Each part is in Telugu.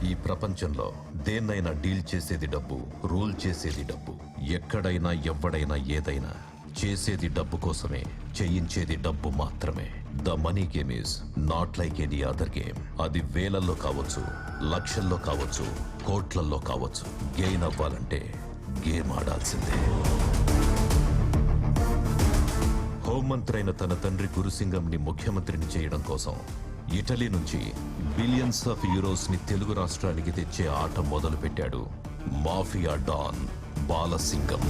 ఈ ప్రపంచంలో దేన్నైనా డీల్ చేసేది డబ్బు, రూల్ చేసేది డబ్బు. ఎక్కడైనా ఎవడైనా ఏదైనా చేసేది డబ్బు కోసమే, చేయించేది డబ్బు మాత్రమే. The money game is not like any other game. అది వేలల్లో కావచ్చు, లక్షల్లో కావచ్చు, కోట్లల్లో కావచ్చు. గెయిన్ అవ్వాలంటే గేమ్ ఆడాల్సిందే. హోంమంత్రి అయిన తన తండ్రి గురుసింగంని ముఖ్యమంత్రిని చేయడం కోసం ఇటలీ నుంచి బిలియన్స్ ఆఫ్ యూరోస్ ని తెలుగు రాష్ట్రానికి తెచ్చే ఆట మొదలు పెట్టాడు మాఫియా డాన్ బాలసింగం.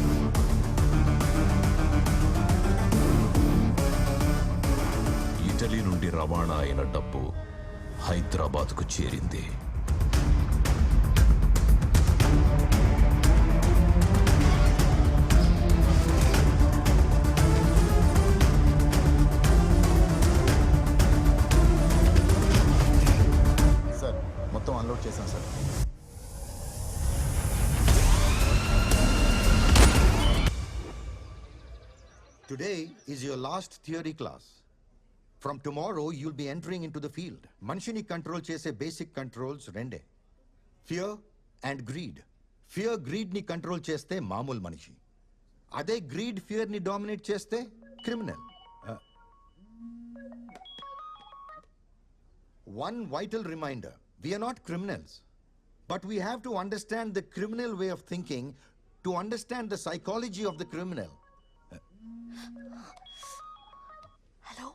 ఇటలీ నుండి రవాణా అయిన డబ్బు హైదరాబాద్కు చేరింది. సార్ మొత్తం అన్లోడ్ చేశాం sir. Today is your last theory class. From tomorrow, you'll be entering into the field. Manshini control chese basic controls rende. Fear and greed. Fear greed ni control cheste mamul manishi. Ade greed fear ni dominate cheste criminal. One vital reminder, we are not criminals. But we have to understand the criminal way of thinking to understand the psychology of the criminal. Hello?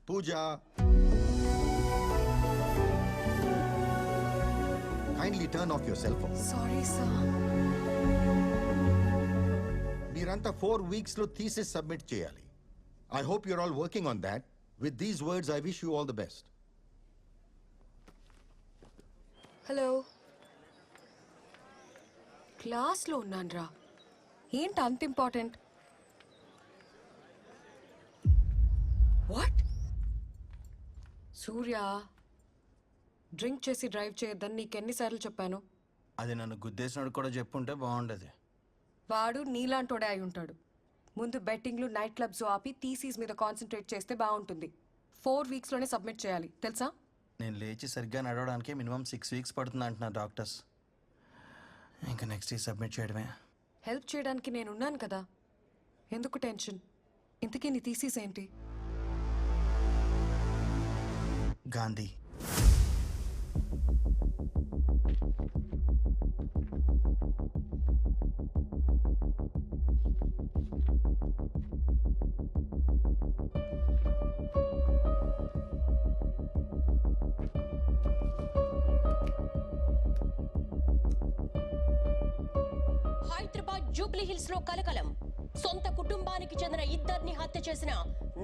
Pooja. Kindly turn off your cell phone. Sorry, sir. Meeranta 4 weeks lo thesis submit cheyali. I hope you're all working on that. With these words, I wish you all the best. Hello, క్లాస్లో ఉన్నాన్రా. ఏంటి అంత ఇంపార్టెంట్? వాట్? సూర్య, డ్రింక్ చేసి డ్రైవ్ చేయొద్దని నీకెన్నిసార్లు చెప్పాను? అది నన్ను గుద్దేసినోడు కూడా చెప్పుంటే బాగుండేది. వాడు నీలాంటోడే అయి ఉంటాడు. ముందు బెట్టింగ్లు, నైట్ క్లబ్స్ ఆపి థీసీస్ మీద కాన్సన్ట్రేట్ చేస్తే బాగుంటుంది. 4 వీక్స్లోనే సబ్మిట్ చేయాలి, తెలుసా? నేను లేచి సరిగ్గా నడవడానికి మినిమం 6 వీక్స్ పడుతుంది అంటున్నారు డాక్టర్స్. ఇంకా నెక్స్ట్ వీక్ సబ్మిట్ చేయడమే. హెల్ప్ చేయడానికి నేనున్నాను కదా, ఎందుకు టెన్షన్? ఇంతకీ నీ థీసీస్ ఏంటి? గాంధీ. హైదరాబాద్ జూబ్లీ హిల్స్ లో కలకలం. సొంత కుటుంబానికి చెందిన ఇద్దరిని హత్య చేసిన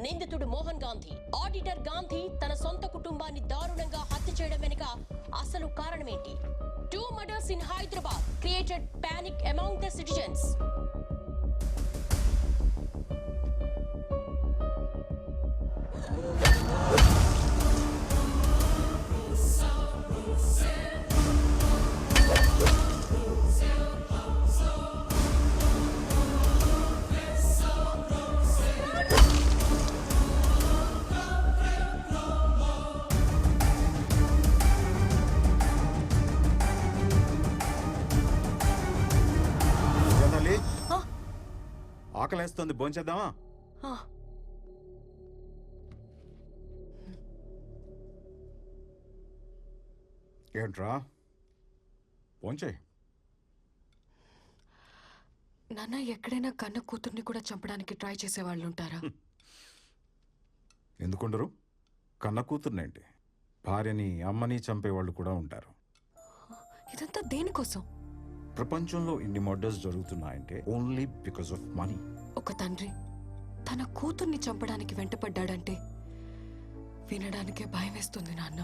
నిందితుడు మోహన్ గాంధీ. ఆడిటర్ గాంధీ తన సొంత కుటుంబాన్ని దారుణంగా హత్య చేయడం వెనుక అసలు కారణమేంటి? 2 murders in Hyderabad created panic among the citizens. ఆకలేస్తుంది, భోంచేద్దామా? ఏంట్రా భోంచే. నాన్న, ఎక్కడైనా కన్న కూతుర్ని కూడా చంపడానికి ట్రై చేసేవాళ్ళు ఉంటారా? ఎందుకుండరు? కన్న కూతుర్నేంటి, భార్యని అమ్మని చంపేవాళ్ళు కూడా ఉంటారు. ఇదంతా దేనికోసం? ప్రపంచంలో ఇన్ని మర్డర్స్ జరుగుతున్నాయంటే ఓన్లీ బికాస్ ఆఫ్ మనీ. ఒక తండ్రి తన కూతుర్ని చంపడానికి వెంటపడ్డాడంటే వినడానికే భయం వేస్తుంది నాన్న.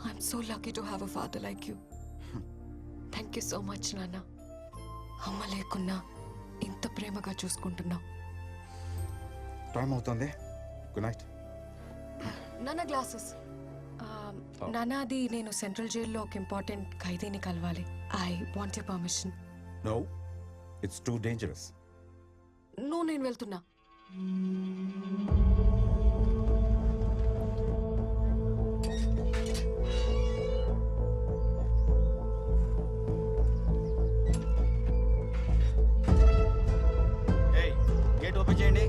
I'm so lucky to have a father like you. Thank you so much నాన్న. అమ్మ లేకున్నా ఇంత ప్రేమగా చూసుకుంటున్నావు. టైం అవుతుంది, గుడ్ నైట్. నాన్న గ్లాసెస్. నాన్న, అది నేను సెంట్రల్ జైల్లో ఒక ఇంపార్టెంట్ ఖైదీని కలవాలి. I want your permission. No, it's too dangerous. నేను వెళ్తున్నా. ఓపెన్ చేయండి.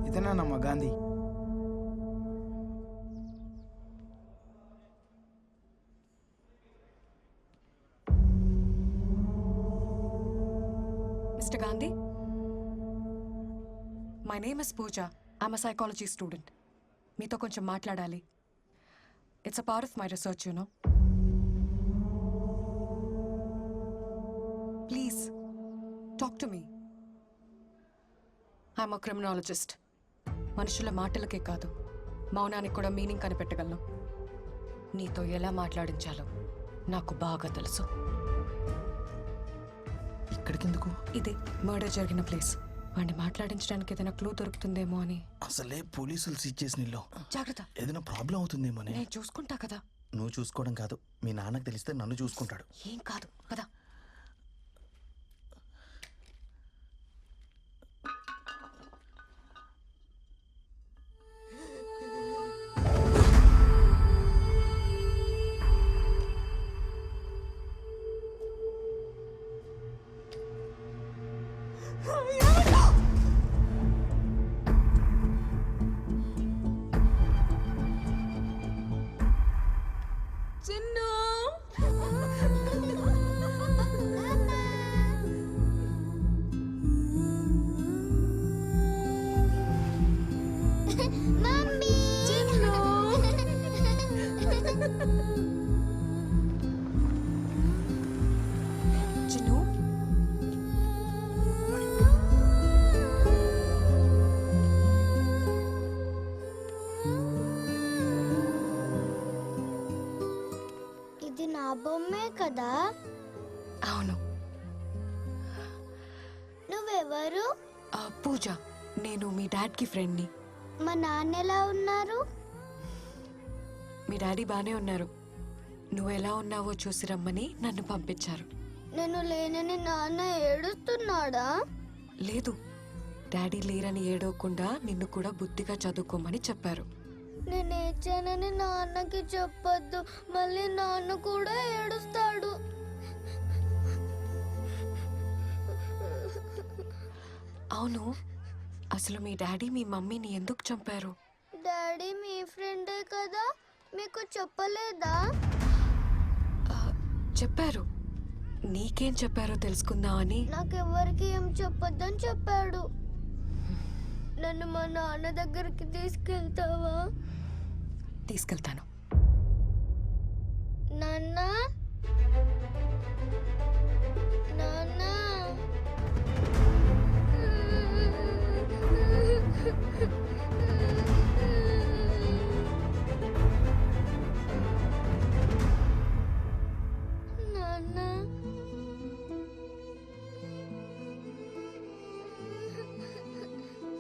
ఇదేనానమ్మా Gandhi? Mr. Gandhi? My name is Pooja. I'm a psychology student. మీతో కొంచెం మాట్లాడాలి. It's a part of my research, you know. Please, talk to me. I'm a criminologist. మనుషుల మాటలకే కాదు, మౌనానికి కూడా మీనింగ్ కనిపెట్టగలను. నీతో ఎలా మాట్లాడించాలో నాకు బాగా తెలుసు. ఇక్కడికెందుకు? ఇదే మర్డర్ జరిగిన ప్లేస్. వాడిని మాట్లాడించడానికి ఏదైనా క్లూ దొరుకుతుందేమో అని. అసలే పోలీసులు సీజ్ చేసిన ఇల్లు. జాగ్రత్త, ఏదైనా ప్రాబ్లం అవుతుందేమో అని. నేను చూసుకుంటా కదా. నువ్వు చూసుకోవడం కాదు, మీ నాన్నకు తెలిస్తే నన్ను చూసుకుంటాడు. ఏం కాదు కదా. చిన్ను, ఇది నా బొమ్మే కదా? అవును. నువ్వెవరు? పూజ, నేను మీ డాడ్కి ఫ్రెండ్ని. మా నాన్న ఎలా ఉన్నారు? మీ డాడీ బాగానే ఉన్నారు. నువ్వు ఎలా ఉన్నావో చూసి రమ్మని నన్ను పంపించారు. నేను లేనని నాన్న ఏడుస్తున్నాడా? లేదు, డాడీ లేరని ఏడవకుండా నిన్ను కూడా బుద్ధిగా చదువుకోమని చెప్పారు. నేను ఏడ్చానని నాన్నకి చెప్పొద్దు, మళ్ళీ నాన్న కూడా ఏడుస్తాడు. అవును, అసలు మీ డాడీ మీ మమ్మీని ఎందుకు చంపారు? డాడీ మీ ఫ్రెండే కదా, మీకు చెప్పలేదా? చెప్పారు. నీకేం చెప్పారో తెలుసుకుందామని. నాకెవ్వరికి ఏం చెప్పొద్దని చెప్పాడు. నన్ను మా నాన్న దగ్గరికి తీసుకెళ్తావా? తీసుకెళ్తాను. నాన్న, నాన్న. నాన్న.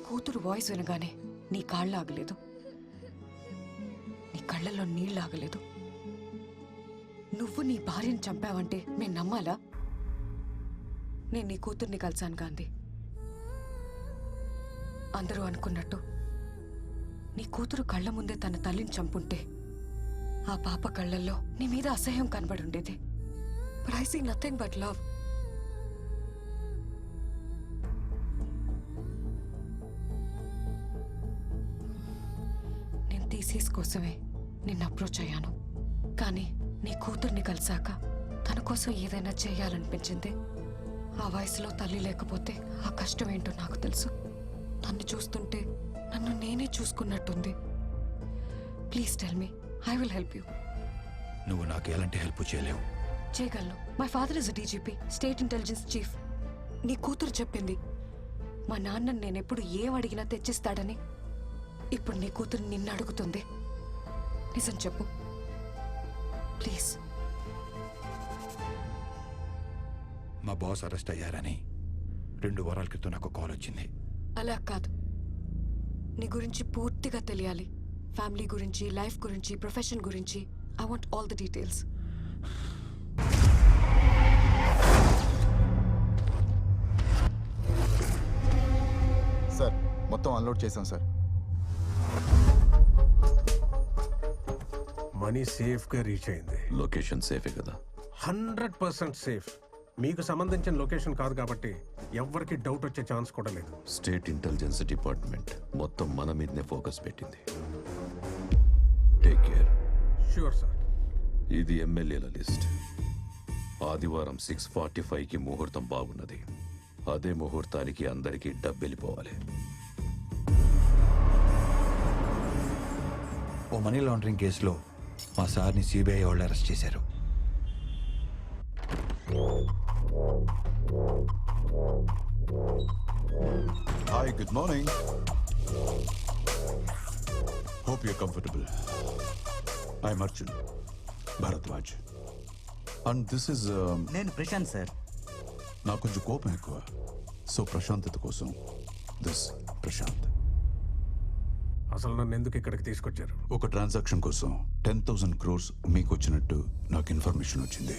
కూతురు వాయిస్ వినగానే నీ కాళ్ళు ఆగలేదు, నీ కళ్ళల్లో నీళ్ళు ఆగలేదు. నువ్వు నీ భార్యను చంపావంటే నేను నమ్మాలా? నేను నీ కూతుర్ని కలిశాను గాంధీ. అందరూ అనుకున్నట్టు నీ కూతురు కళ్ళ ముందే తన తల్లిని చంపుంటే ఆ పాప కళ్ళల్లో నీ మీద అసహ్యం కనబడి ఉండేది. But I see nothing but love. నేను థీసిస్ కోసమే నిన్ను అప్రోచ్ అయ్యాను. కానీ నీ కూతుర్ని కలిసాక తన కోసం ఏదైనా చేయాలనిపించింది. ఆ వయసులో తల్లి లేకపోతే ఆ కష్టం ఏంటో నాకు తెలుసు. నన్ను చూస్తుంటే నన్ను నేనే చూసుకున్నట్టుంది. Please tell me, I will help you. నువ్వు నాకు ఎలాంటి హెల్ప్ చేయలేవు. చేయగలను. My father is DGP, state intelligence chief. నీ కూతురు చెప్పింది మా నాన్న నేనెప్పుడు ఏం అడిగినా తెచ్చిస్తాడని. ఇప్పుడు నీ కూతురు నిన్ను అడుగుతుంది. నిజం చెప్పు ప్లీజ్. మా బాస్ అరెస్ట్ అయ్యారని 2 వారాల క్రితం నాకు కాల్ వచ్చింది. అలా కాదు, నీ గురించి పూర్తిగా తెలియాలి. ఫ్యామిలీ గురించి, లైఫ్ గురించి, ప్రొఫెషన్ గురించి. I want all the details. మొత్తం అన్లోడ్ చేశాం సార్. మనీ సేఫ్గా రీచ్ అయింది. లొకేషన్ సేఫే కదా? 100% సేఫ్. మీకు సంబంధించిన లొకేషన్ కాదు కాబట్టి ఎవ్వరికి డౌట్ వచ్చే ఛాన్స్ కూడా లేదు. స్టేట్ ఇంటెలిజెన్స్ డిపార్ట్మెంట్ మొత్తం మన మీదనే ఫోకస్ పెట్టింది. Take care. Sure sir. ఇది ఎమ్మెల్యేల లిస్ట్. ఆదివారం 6:45కి ముహూర్తం బాగున్నది. అదే ముహూర్తానికి అందరికీ డబ్బెళ్ళిపోవాలి. ఓ మనీ లాండరింగ్ కేసులో మా సార్ని సిబిఐ వాళ్ళు అరెస్ట్ చేశారు. Hi, good morning. Hope you're comfortable. I'm Arjun Bharadwaj. And this is... నేను ప్రశాంత్ సార్. నాకు కొంచెం కోపం ఎక్కువ. సో ప్రశాంతత కోసం దిస్ ప్రశాంత్. అసలు నన్ను ఎందుకు ఇక్కడికి తీసుకొచ్చారు? ఒక ట్రాన్సాక్షన్ కోసం 10,000 crores మీకు వచ్చినట్టు నాకు ఇన్ఫర్మేషన్ వచ్చింది.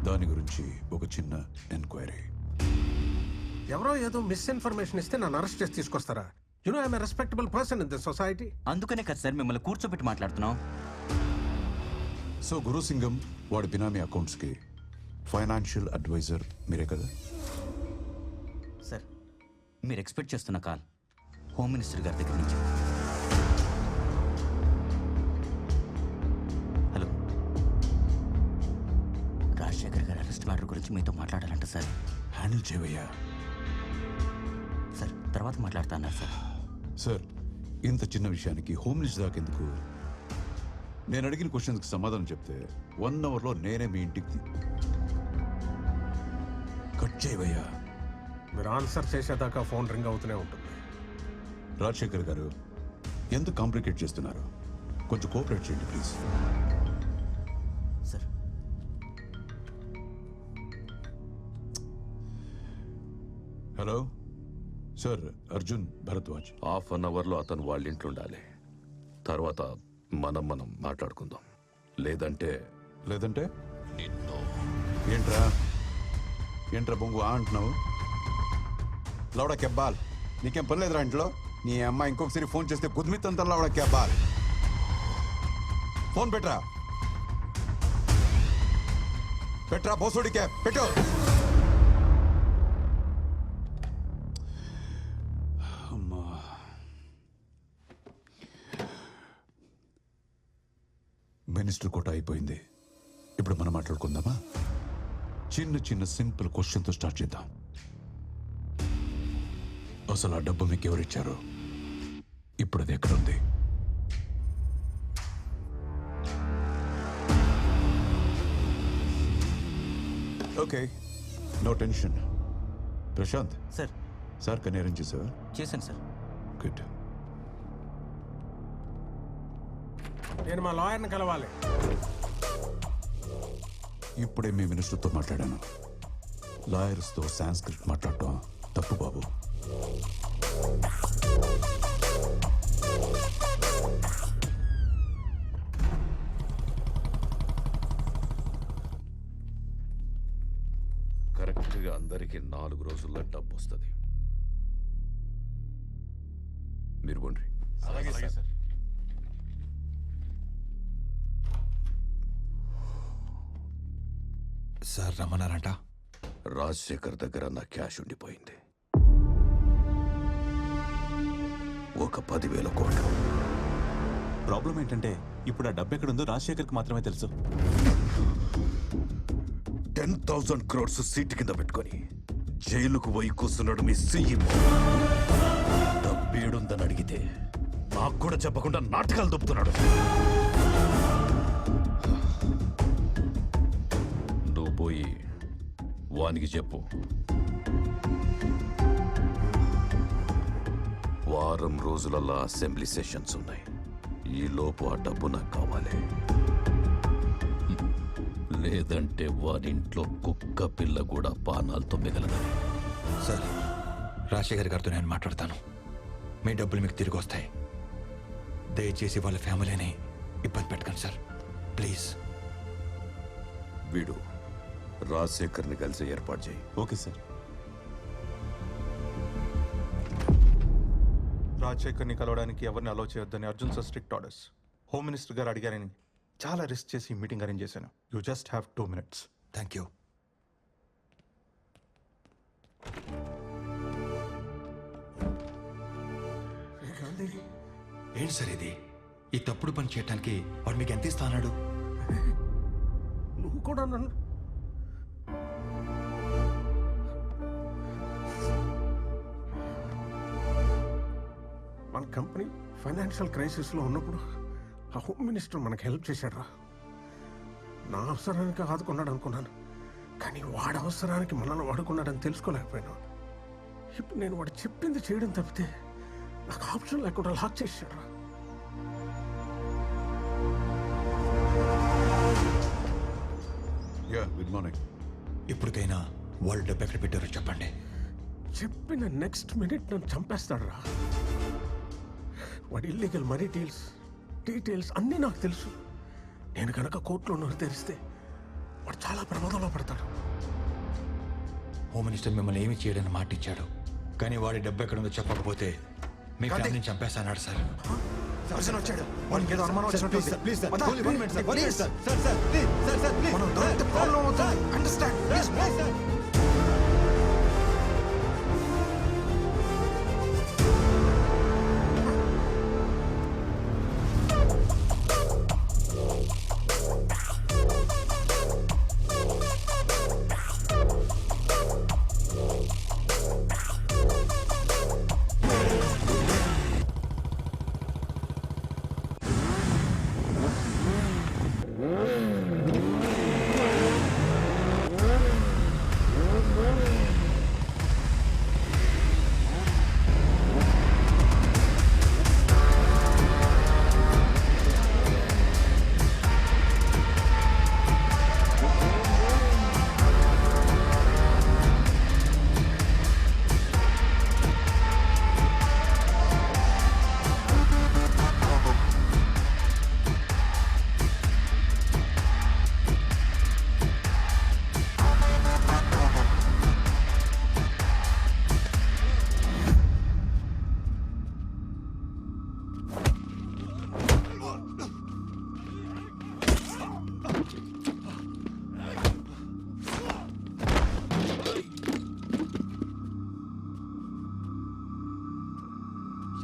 దాని గురించి ఒక చిన్న ఎంక్వైరీ. ఎవరో ఏదో మిస్ఇన్ఫర్మేషన్ ఇస్తే నన్ను అరెస్ట్ చేసి తీసుకొస్తారా? You know I'm a respectable person in this society. అందుకనే కదా సార్ మిమ్మల్ని కూర్చోబెట్టి మాట్లాడుతున్నాం. సో గురుసింగం వాడి బినామీ అకౌంట్స్కి ఫైనాన్షియల్ అడ్వైజర్ మీరే కదా? సార్ మీరు ఎక్స్పెక్ట్ చేస్తున్న కాల్ హోమ్ మినిస్టర్ గారి దగ్గర నుంచి. హలో, రాజశేఖర్ గారి అరెస్ట్ మ్యాటర్ గురించి మీతో మాట్లాడాలంట సార్. హ్యాండిల్ చేయవయ్యా. సార్ తర్వాత మాట్లాడుతా అన్నారు సార్. సార్ ఇంత చిన్న విషయానికి హోమ్ మినిస్టర్ దాకా ఎందుకు? నేను అడిగిన క్వశ్చన్స్కి సమాధానం చెప్తే 1 అవర్లో నేనే మీ ఇంటికి కట్ చేయవయ్యా. మీరు ఆన్సర్ చేసేదాకా ఫోన్ రింగ్ అవుతూనే ఉంటుంది. రాజశేఖర్ గారు ఎందుకు కాంప్లికేట్ చేస్తున్నారు? కొంచెం కోఆపరేట్ చేయండి please. Sir hello sir, Arjun Bharadwaj. Half an అవర్లో అతను వాళ్ళ ఇంట్లో ఉండాలి. తర్వాత మనం మాట్లాడుకుందాం. లేదంటే నిన్ను. ఏంట్రా బొంగు అంటున్నావు? లౌడా కెబ్బాల్, నీకేం పని లేదురా ఇంట్లో? నీ అమ్మాయి ఇంకొకసారి ఫోన్ చేస్తే కుదిమిత్తంతా లౌడా కెబ్బాల్. ఫోన్ పెట్రా బోసుడి క్యాబ్ పెట్టు. అమ్మా, మినిస్టర్ కోట అయిపోయింది. ఇప్పుడు మనం మాట్లాడుకుందామా? చిన్న సింపుల్ క్వశ్చన్తో స్టార్ట్ చేద్దాం. అసలు ఆ డబ్బు మీకు ఎవరిచ్చారు? ఇప్పుడు అది ఎక్కడుంది? Okay, no tension. Prashant sir. Sir కన్నీ అరేంజ్ చేసావా? చేశాను సార్. గుడ్. నేను మా లాయర్ని కలవాలి. ఇప్పుడే మీ మినిస్టర్తో మాట్లాడాను. లాయర్స్తో సాంస్క్రిట్ మాట్లాడటం తప్పు బాబు. కరెక్ట్గా అందరికీ 4 రోజుల్లో డబ్బు వస్తుంది. మీరు పోండి. అలాగే సార్. సార్ రమ్మన్నారంట. రాజశేఖర్ దగ్గర నా క్యాష్ ఉండిపోయింది. ఒక 10,000 కోట్లు. ప్రాబ్లం ఏంటంటే ఇప్పుడు ఆ డబ్బు ఎక్కడుందో రాజశేఖర్కి మాత్రమే తెలుసు. 10,000 crores సీట్ కింద పెట్టుకొని జైలుకు పోయి కూర్చున్నాడు మీ సీఎం. డబ్బేడుందని అడిగితే నాకు కూడా చెప్పకుండా నాటకాలు దొప్పుతున్నాడు. నువ్వు పోయి వానికి చెప్పు. వారం రోజులలో అసెంబ్లీ సెషన్స్ ఉన్నాయి. ఈ లోపు ఆ డబ్బు నాకు కావాలి. లేదంటే వారింట్లో కుక్క పిల్ల కూడా పానాలతో మిగలదు. సార్, రాజశేఖర్ గారితో నేను మాట్లాడతాను. మీ డబ్బులు మీకు తిరిగి వస్తాయి. దయచేసి వాళ్ళ ఫ్యామిలీని ఇబ్బంది పెట్టకండి సార్, ప్లీజ్. వీడు రాజశేఖర్ని కలిసి ఏర్పాటు చేయి. Okay sir. రాజశేఖర్ని కలవడానికి ఎవరిని అలౌ చేయొద్దని Arjun sir strict orders. Home minister గారు అడిగారని చాలా రిస్క్ చేసి మీటింగ్ అరేంజ్ చేశాను. You just have 2 minutes. Thank you. ఏంటి సార్ ఇది? ఈ తప్పుడు పని చేయడానికి వాడు మీకు ఎంత ఇస్తా అన్నాడు? నువ్వు కూడా నన్ను మన కంపెనీ ఫైనాన్షియల్ క్రైసిస్లో ఉన్నప్పుడు ఆ హోమ్ మినిస్టర్ మనకు హెల్ప్ చేశాడు రా. నా అవసరానికి ఆదుకున్నాడు అనుకున్నాను, కానీ వాడి అవసరానికి మనల్ని వాడుకున్నాడని తెలుసుకోలేకపోయాను. ఇప్పుడు నేను వాడు చెప్పింది చేయడం తప్పితే నాకు ఆప్షన్ లేకుండా లాక్ చేశాడు రా. Good morning. ఇప్పటికైనా వాళ్ళు డబ్బు ఎక్కడ పెట్టారో చెప్పండి. చెప్పిన నెక్స్ట్ మినిట్ నన్ను చంపేస్తాడు రా. వాడి ఇల్లీగల్ మనీ డీటెయిల్స్ అన్నీ నాకు తెలుసు. నేను కనుక కోర్టులో నోరు తెరిస్తే వాడు చాలా ప్రమాదంలో పడతాడు. హోమ్ మినిస్టర్ మిమ్మల్ని ఏమి చేయడని మాట ఇచ్చాడు, కానీ వాడి డబ్బు ఎక్కడ ఉందో చెప్పకపోతే మీ ఫ్యామిలీని చంపేస్తాన్నాడు సార్. వచ్చాడు, వాడికి ఏదో అనుమానం వచ్చినట్టుంది. మనం దొరికితే ప్రాబ్లం అవుతుంది. Understand please.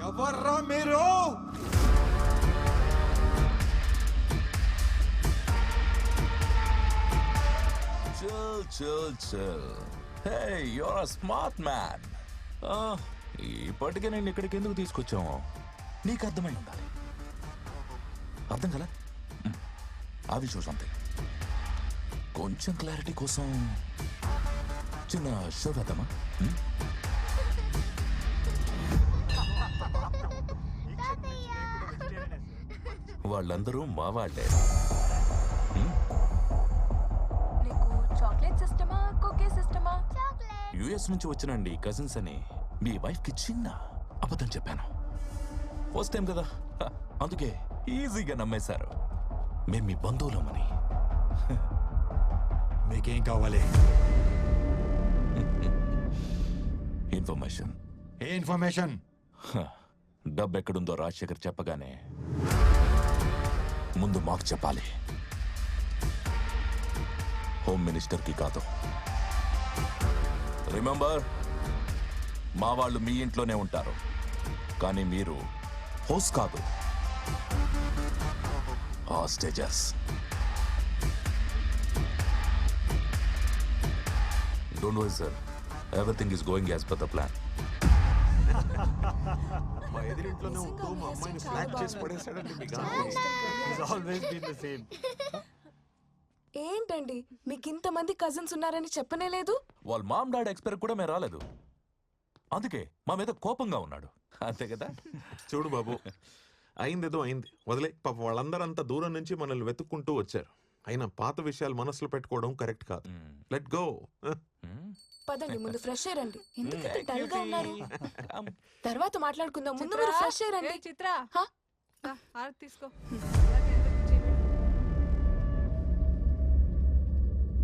ఎవర్రా మీరు? Chill. Hey, you're a smart man. ఇప్పటికే నేను ఇక్కడికి ఎందుకు తీసుకొచ్చాము నీకు అర్థమై ఉండాలి. అర్థం కదా? అవి చూసంతే. కొంచెం క్లారిటీ కోసం చిన్న షో వేద్దామా? వాళ్ళందరూ మా వాళ్ళే. యుఎస్ నుంచి వచ్చినండి కజిన్స్ అని మీ వైఫ్ కి చిన్న అబద్ధం చెప్పాను. ఫస్ట్ టైం కదా, అందుకే ఈజీగా నమ్మేశారు. మేము మీ బంధువులమని. మీకేం కావాలి? ఇన్ఫర్మేషన్. ఏ ఇన్ఫర్మేషన్? డబ్బు ఎక్కడుందో రాజశేఖర్ చెప్పగానే ముందు మాకు చెప్పాలి, హోమ్ మినిస్టర్కి కాదు. రిమెంబర్, మా వాళ్ళు మీ ఇంట్లోనే ఉంటారు, కానీ మీరు హోస్ట్ కాదు, hostages. Don't worry sir, everything is going as per the plan. మా ఎదురింట్లోనే ఉంటూ మా అమ్మాయిని స్లాక్ చేసి పడేశాడండి మీ Gandhi. He's always been the same. ఏంటండి మీకు ఇంతమంది కజిన్స్ ఉన్నారని చెప్పనే లేదు? వాళ్ళ మామ్ డాడ్ ఎక్స్పైర్ కూడా మేము రాలేదు, అందుకే మా మీద కోపంగా ఉన్నాడు. అంతే కదా? చూడు బాబు, అయిందేదో అయింది, వదిలే. పాప వాళ్ళందరూ అంత దూరం నుంచి మనల్ని వెతుక్కుంటూ వచ్చారు. అయినా పాత విషయాలు మనసులో పెట్టుకోవడం కరెక్ట్ కాదు. Let go. పదండి, ముందు ఫ్రెష్ ఎయిర్ అండి. ఎందుకంటే డల్ గా ఉన్నారు, తర్వాత మాట్లాడుకుందాం. ముందు మీరు ఫ్రెష్ ఎయిర్ అండి. చిత్ర తీసుకో.